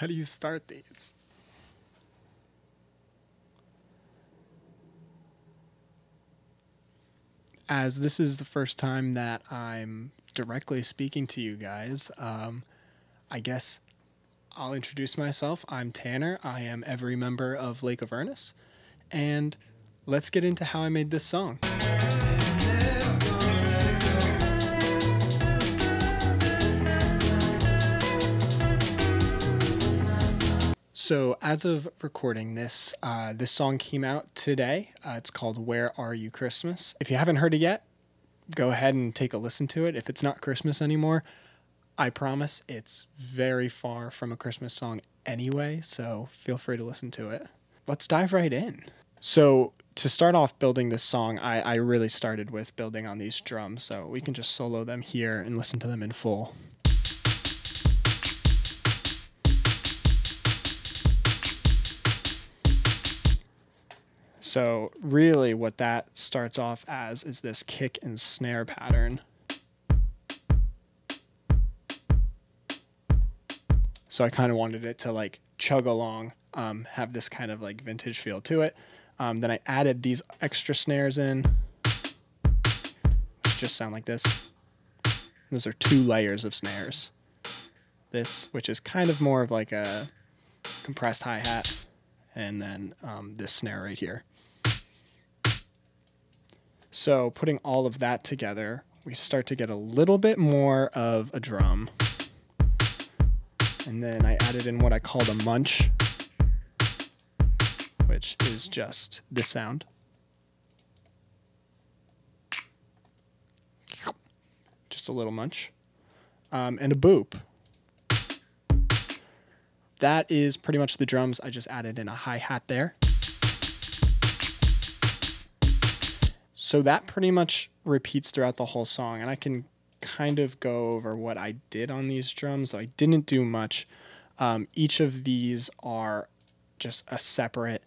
How do you start these? As this is the first time that I'm directly speaking to you guys, I guess I'll introduce myself. I'm Tanner. I am every member of Lake Avernus. And let's get into how I made this song. So as of recording this, this song came out today. It's called Where Are You Christmas? If you haven't heard it yet, go ahead and take a listen to it. If it's not Christmas anymore, I promise it's very far from a Christmas song anyway, so feel free to listen to it. Let's dive right in. So to start off building this song, I really started with building on these drums, so we can just solo them here and listen to them in full. So really what that starts off as is this kick and snare pattern. So I kind of wanted it to like chug along, have this kind of like vintage feel to it. Then I added these extra snares in, which just sound like this. Those are 2 layers of snares. This, which is kind of more of like a compressed hi-hat, and then this snare right here. So putting all of that together, we start to get a little bit more of a drum. And then I added in what I called a munch, which is just this sound. Just a little munch. And a boop. That is pretty much the drums. I just added in a hi-hat there. So that pretty much repeats throughout the whole song, and I can kind of go over what I did on these drums. I didn't do much. Each of these are just a separate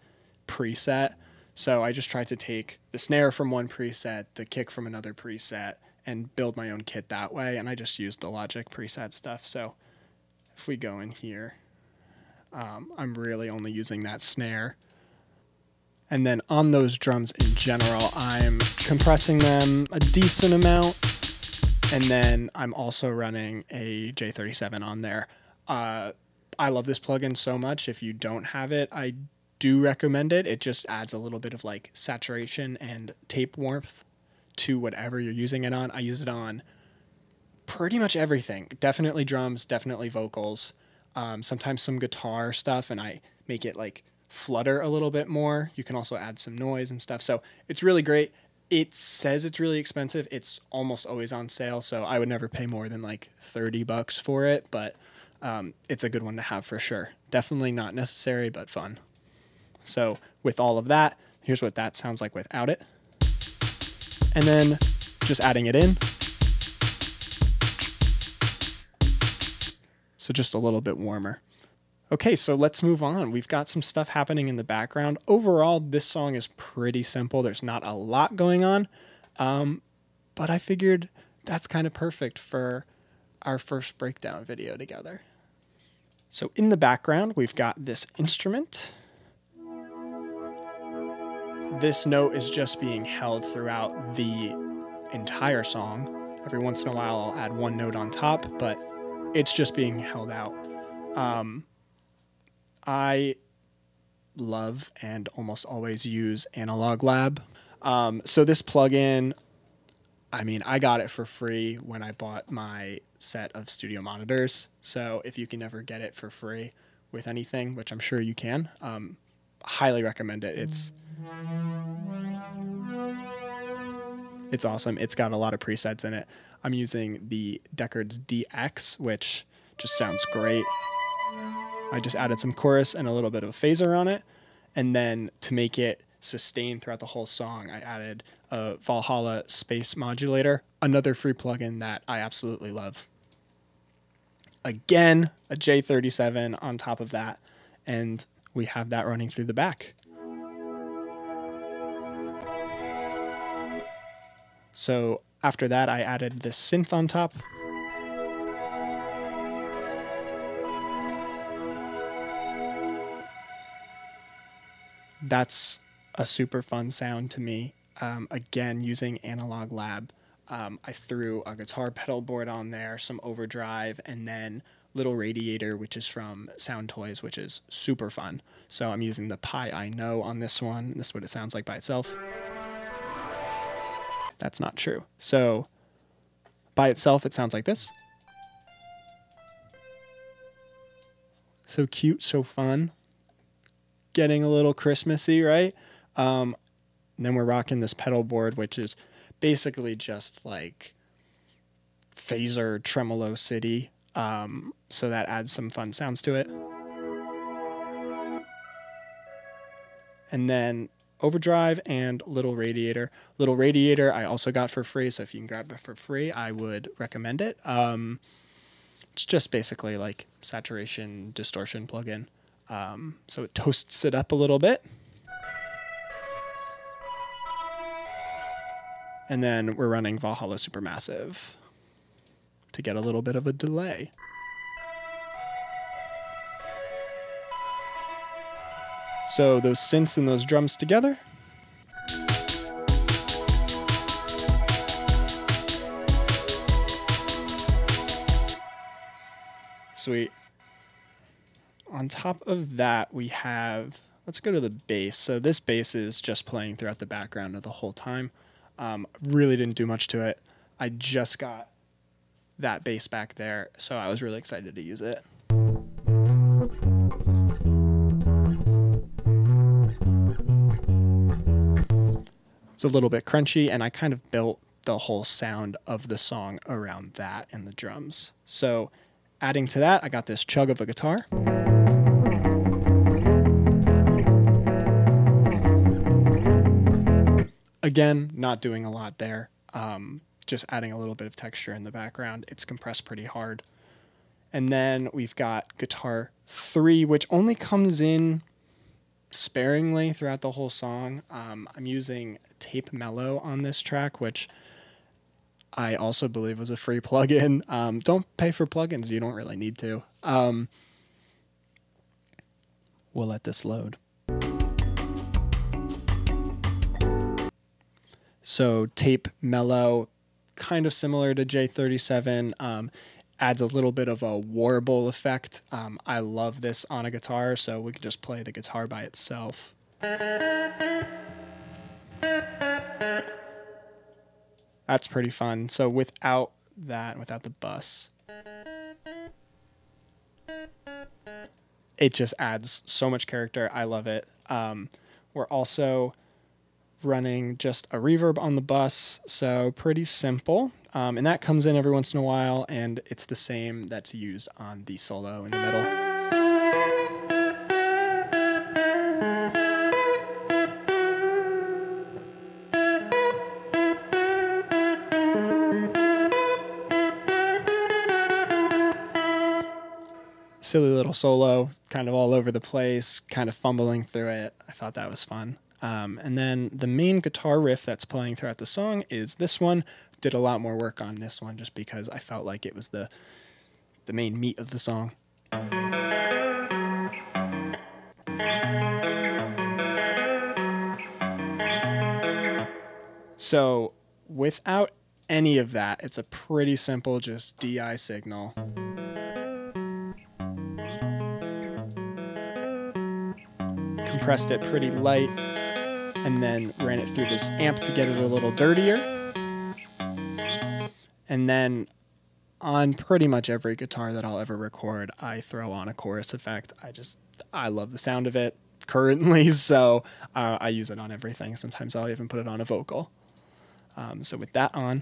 preset, so I just tried to take the snare from one preset, the kick from another preset, and build my own kit that way, and I just used the Logic preset stuff. So if we go in here, I'm really only using that snare. And then on those drums in general, I'm compressing them a decent amount. And then I'm also running a J37 on there. I love this plugin so much. If you don't have it, I do recommend it. It just adds a little bit of like saturation and tape warmth to whatever you're using it on. I use it on pretty much everything. Definitely drums, definitely vocals, sometimes some guitar stuff, and I make it like flutter a little bit more. You can also add some noise and stuff. So it's really great. It says it's really expensive. It's almost always on sale, so I would never pay more than like $30 for it, but it's a good one to have for sure. Definitely not necessary, but fun. So with all of that, here's what that sounds like without it. And then just adding it in. So just a little bit warmer. Okay, so let's move on. We've got some stuff happening in the background. Overall, this song is pretty simple. There's not a lot going on, but I figured that's kind of perfect for our first breakdown video together. So in the background, we've got this instrument. This note is just being held throughout the entire song. Every once in a while, I'll add one note on top, but it's just being held out. I love and almost always use Analog Lab. So this plugin, I mean, I got it for free when I bought my set of studio monitors. So if you can ever get it for free with anything, which I'm sure you can, highly recommend it. It's awesome. It's got a lot of presets in it. I'm using the Deckard's DX, which just sounds great. I just added some chorus and a little bit of a phaser on it. And then to make it sustain throughout the whole song, I added a Valhalla space modulator, another free plugin that I absolutely love. Again, a J37 on top of that, and we have that running through the back. So after that, I added this synth on top. that's a super fun sound to me. Again, using Analog Lab, I threw a guitar pedal board on there, some overdrive, and then Little Radiator, which is from Sound Toys, which is super fun. So I'm using the Pi I Know on this one. This is what it sounds like by itself. That's not true. So by itself, it sounds like this. So cute, so fun. Getting a little Christmassy, right? And then we're rocking this pedal board, which is basically just like phaser tremolo city. So that adds some fun sounds to it. And then overdrive and Little Radiator. Little Radiator I also got for free, so if you can grab it for free, I would recommend it. It's just basically like saturation distortion plugin. So it toasts it up a little bit. And then we're running Valhalla Supermassive to get a little bit of a delay. So those synths and those drums together. Sweet. On top of that, we have, let's go to the bass. So this bass is just playing throughout the background of the whole time. Really didn't do much to it. I just got that bass back there, so I was really excited to use it. It's a little bit crunchy, and I kind of built the whole sound of the song around that and the drums. So adding to that, I got this chug of a guitar. Again, not doing a lot there, just adding a little bit of texture in the background. It's compressed pretty hard. And then we've got guitar 3, which only comes in sparingly throughout the whole song. I'm using Tape Mellow on this track, which I also believe was a free plugin. Don't pay for plugins, you don't really need to. We'll let this load. So Tape Mellow, kind of similar to J37, adds a little bit of a warble effect. I love this on a guitar, so we could just play the guitar by itself. That's pretty fun. So without that, without the bus, it just adds so much character. I love it. We're also running just a reverb on the bus, so pretty simple. And that comes in every once in a while, and it's the same that's used on the solo in the middle. Silly little solo, kind of all over the place, kind of fumbling through it. I thought that was fun. And then the main guitar riff that's playing throughout the song is this one. Did a lot more work on this one just because I felt like it was the main meat of the song. So without any of that, it's a pretty simple just DI signal. Compressed it pretty light, and then ran it through this amp to get it a little dirtier. And then on pretty much every guitar that I'll ever record, I throw on a chorus effect. I love the sound of it currently, so I use it on everything. Sometimes I'll even put it on a vocal. So with that on,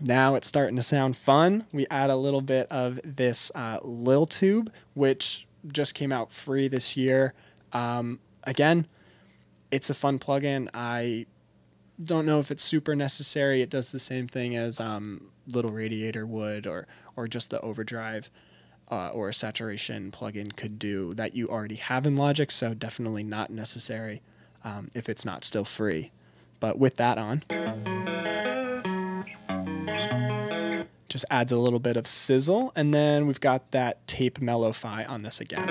now it's starting to sound fun. We add a little bit of this Lil Tube, which just came out free this year. Again, it's a fun plugin. I don't know if it's super necessary. It does the same thing as Little Radiator would, or just the overdrive or a saturation plugin could do that you already have in Logic, so definitely not necessary if it's not still free. But with that on, Just adds a little bit of sizzle. And then we've got that tape mellow-fi on this again.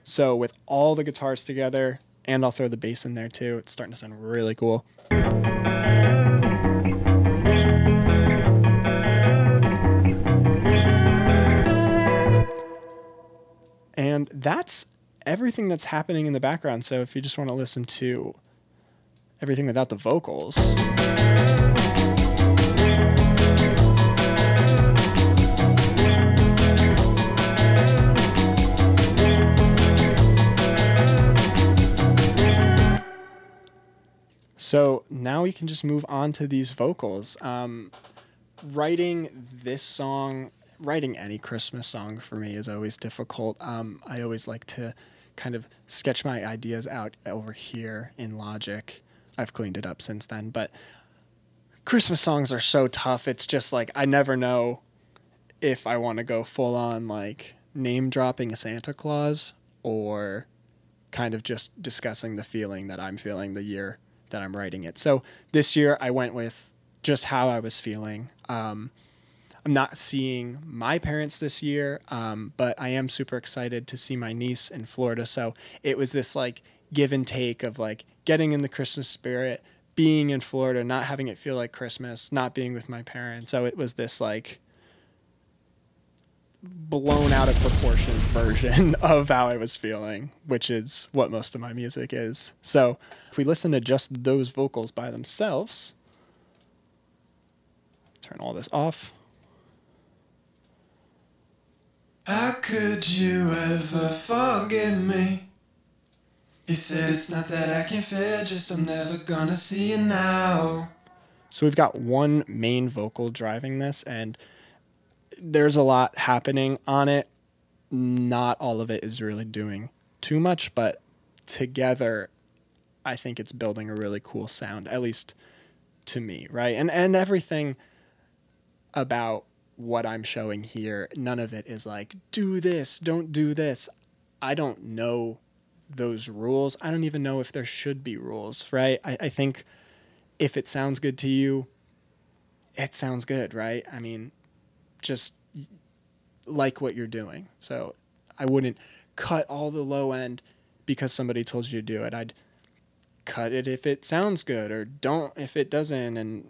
So with all the guitars together, and I'll throw the bass in there too, it's starting to sound really cool. And that's everything that's happening in the background. So if you just want to listen to everything without the vocals. So now we can just move on to these vocals. Writing this song, writing any Christmas song for me is always difficult. I always like to kind of sketch my ideas out over here in Logic. I've cleaned it up since then, but Christmas songs are so tough. It's just like I never know if I want to go full on like name dropping Santa Claus or kind of just discussing the feeling that I'm feeling the year that I'm writing it. So this year I went with just how I was feeling. I'm not seeing my parents this year, but I am super excited to see my niece in Florida. So it was this like give and take of like getting in the Christmas spirit, being in Florida, not having it feel like Christmas, not being with my parents. So it was this like blown out of proportion version of how I was feeling, which is what most of my music is. So if we listen to just those vocals by themselves, turn all this off. How could you ever forgive me? You said it's not that I can fear, just I'm never gonna see you now. So we've got one main vocal driving this, and there's a lot happening on it. Not all of it is really doing too much, but together, I think it's building a really cool sound, at least to me, right? And everything about what I'm showing here, none of it is like, do this, don't do this. I don't know those rules. I don't even know if there should be rules, right? I think if it sounds good to you, it sounds good, right? I mean, just like what you're doing. So I wouldn't cut all the low end because somebody told you to do it. I'd cut it if it sounds good, or don't if it doesn't, and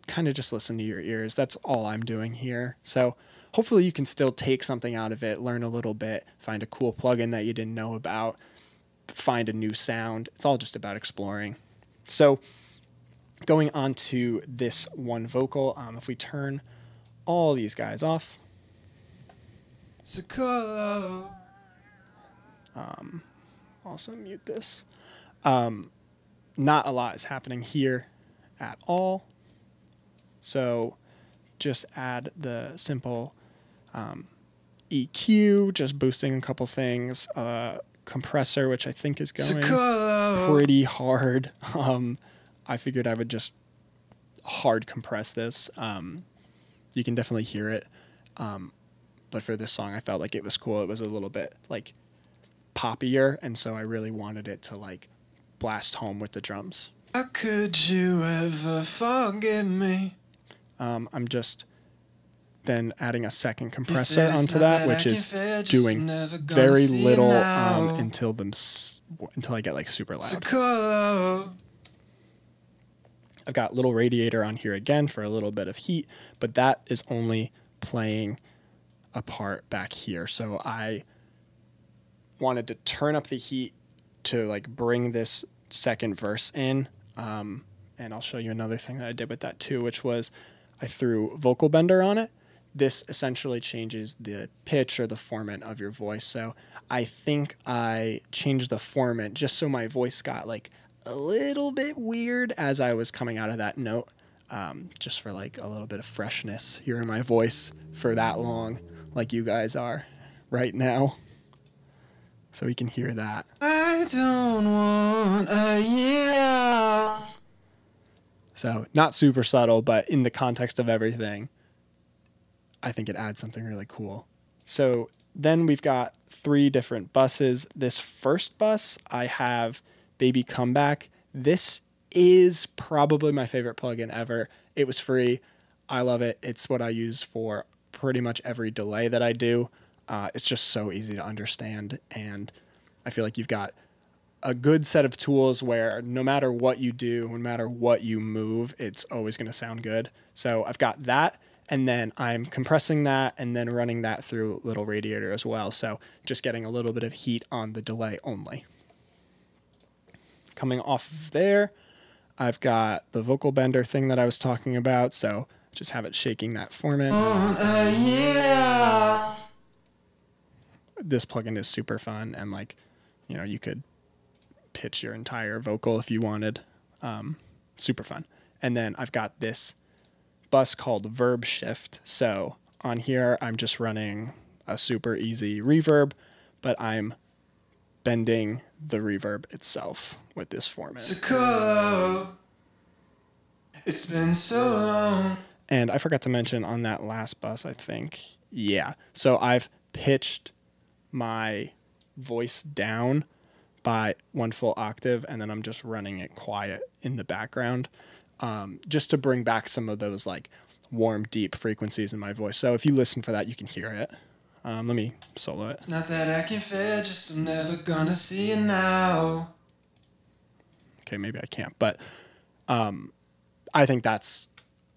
kind of just listen to your ears. That's all I'm doing here. So hopefully you can still take something out of it, learn a little bit, find a cool plugin that you didn't know about, find a new sound. It's all just about exploring. So going on to this one vocal, if we turn all these guys off, also mute this. Not a lot is happening here at all. So just add the simple EQ, just boosting a couple things, compressor, which I think is going pretty hard. I figured I would just hard compress this. You can definitely hear it. But for this song, I felt like it was cool. It was a little bit like poppier, and so I really wanted it to like blast home with the drums. How could you ever forgive me? I'm just then adding a second compressor onto that, which is doing very little until I get like super loud. I've got little radiator on here again for a little bit of heat, but that is only playing a part back here. So I wanted to turn up the heat to like bring this second verse in. And I'll show you another thing that I did with that too, which was I threw vocal bender on it. This essentially changes the pitch or the formant of your voice. So I think I changed the formant just so my voice got like a little bit weird as I was coming out of that note, just for like a little bit of freshness here in my voice for that long, like you guys are right now. So we can hear that. I don't want a year. So not super subtle, but in the context of everything, I think it adds something really cool. So then we've got 3 different buses. This first bus, I have Baby Comeback. This is probably my favorite plugin ever. It was free. I love it. It's what I use for pretty much every delay that I do. It's just so easy to understand, and I feel like you've got a good set of tools where no matter what you do, no matter what you move, it's always going to sound good. So I've got that, and then I'm compressing that and then running that through Little Radiator as well. So just getting a little bit of heat on the delay only. Coming off of there, I've got the vocal bender thing that I was talking about. So just have it shaking that formant. This plugin is super fun, and like, you know, you could pitch your entire vocal if you wanted. Super fun. And then I've got this bus called Verb Shift. So on here, I'm just running a super easy reverb, but I'm bending the reverb itself with this format. So it's been so long. And I forgot to mention on that last bus, I think, yeah. So I've pitched my voice down by 1 full octave, and then I'm just running it quiet in the background, just to bring back some of those like warm, deep frequencies in my voice. So if you listen for that, you can hear it. Let me solo it. It's not that I can fear, just I'm never gonna see you now. Okay, maybe I can't, but I think that's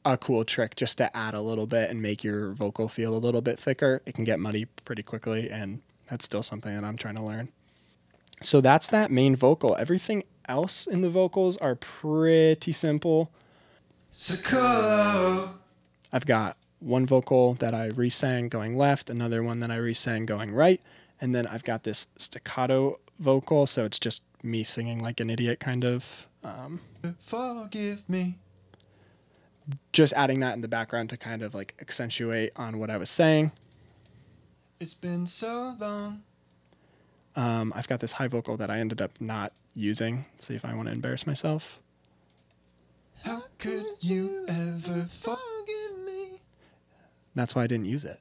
a cool trick just to add a little bit and make your vocal feel a little bit thicker. It can get muddy pretty quickly, and that's still something that I'm trying to learn. So that's that main vocal. Everything else in the vocals are pretty simple. So I've got one vocal that I resang going left, another one that I resang going right, and then I've got this staccato vocal, so it's just me singing like an idiot kind of. Forgive me. Just adding that in the background to kind of like accentuate on what I was saying. It's been so long. I've got this high vocal that I ended up not using. Let's see if I want to embarrass myself. How could you ever forgive me? That's why I didn't use it.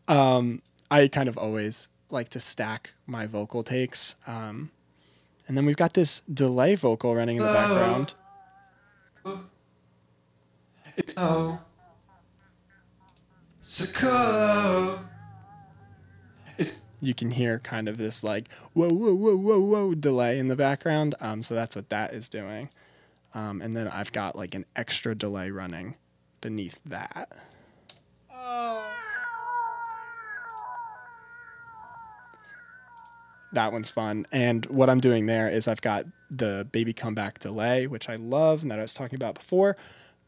I kind of always like to stack my vocal takes. And then we've got this delay vocal running in the background. It's so cold. You can hear kind of this like whoa, whoa, whoa, whoa, whoa delay in the background. So that's what that is doing. And then I've got like an extra delay running beneath that. That one's fun. And what I'm doing there is I've got the baby comeback delay, which I love and that I was talking about before,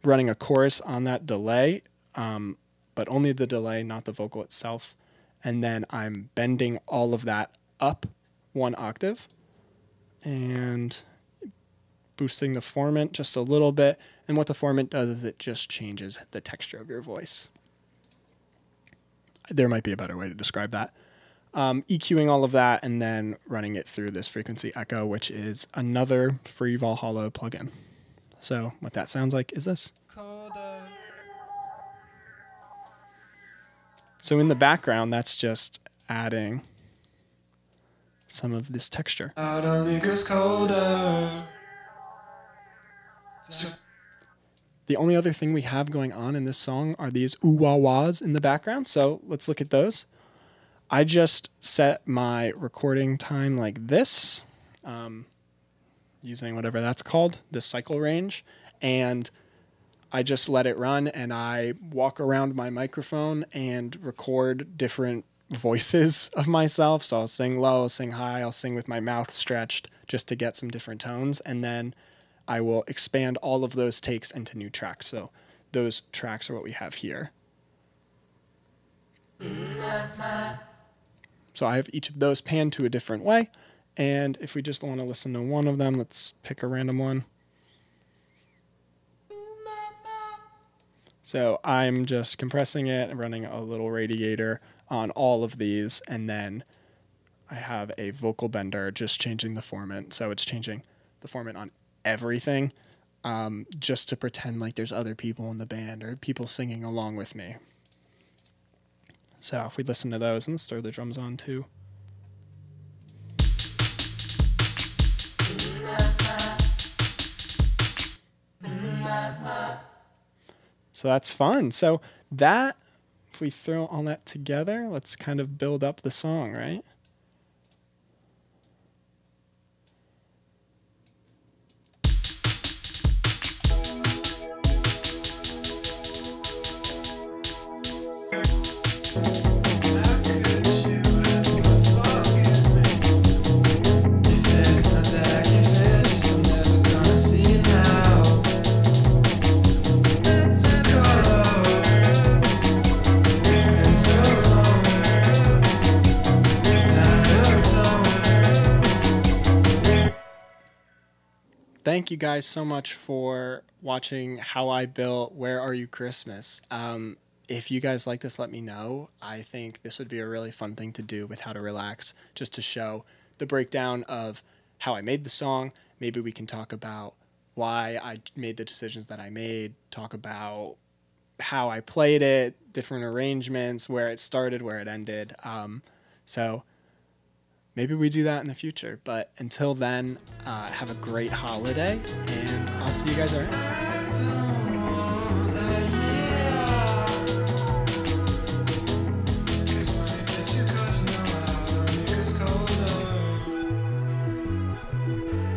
running a chorus on that delay, but only the delay, not the vocal itself. And then I'm bending all of that up 1 octave and boosting the formant just a little bit. And what the formant does is it just changes the texture of your voice. There might be a better way to describe that. EQing all of that and then running it through this frequency echo, which is another free Valhalla plugin. So what that sounds like is this. So in the background, that's just adding some of this texture. Out only goes colder. The only other thing we have going on in this song are these ooh-wah-wahs in the background. So let's look at those. I just set my recording time like this, using whatever that's called, this cycle range, and I just let it run and I walk around my microphone and record different voices of myself. So I'll sing low, I'll sing high, I'll sing with my mouth stretched just to get some different tones, and then I will expand all of those takes into new tracks. So those tracks are what we have here. So I have each of those panned to a different way. And if we just want to listen to one of them, let's pick a random one. So I'm just compressing it and running a little radiator on all of these. And then I have a vocal bender just changing the formant. So it's changing the formant on everything, just to pretend like there's other people in the band or people singing along with me. So if we listen to those, and let's throw the drums on too. So that's fun. So that, if we throw all that together, let's kind of build up the song, right? Thank you guys so much for watching how I built Where Are You Christmas. If you guys like this, let me know. I think this would be a really fun thing to do with How to Relax, just to show the breakdown of how I made the song. Maybe we can talk about why I made the decisions that I made, talk about how I played it, different arrangements, where it started, where it ended. So maybe we do that in the future. But until then, have a great holiday, and I'll see you guys around.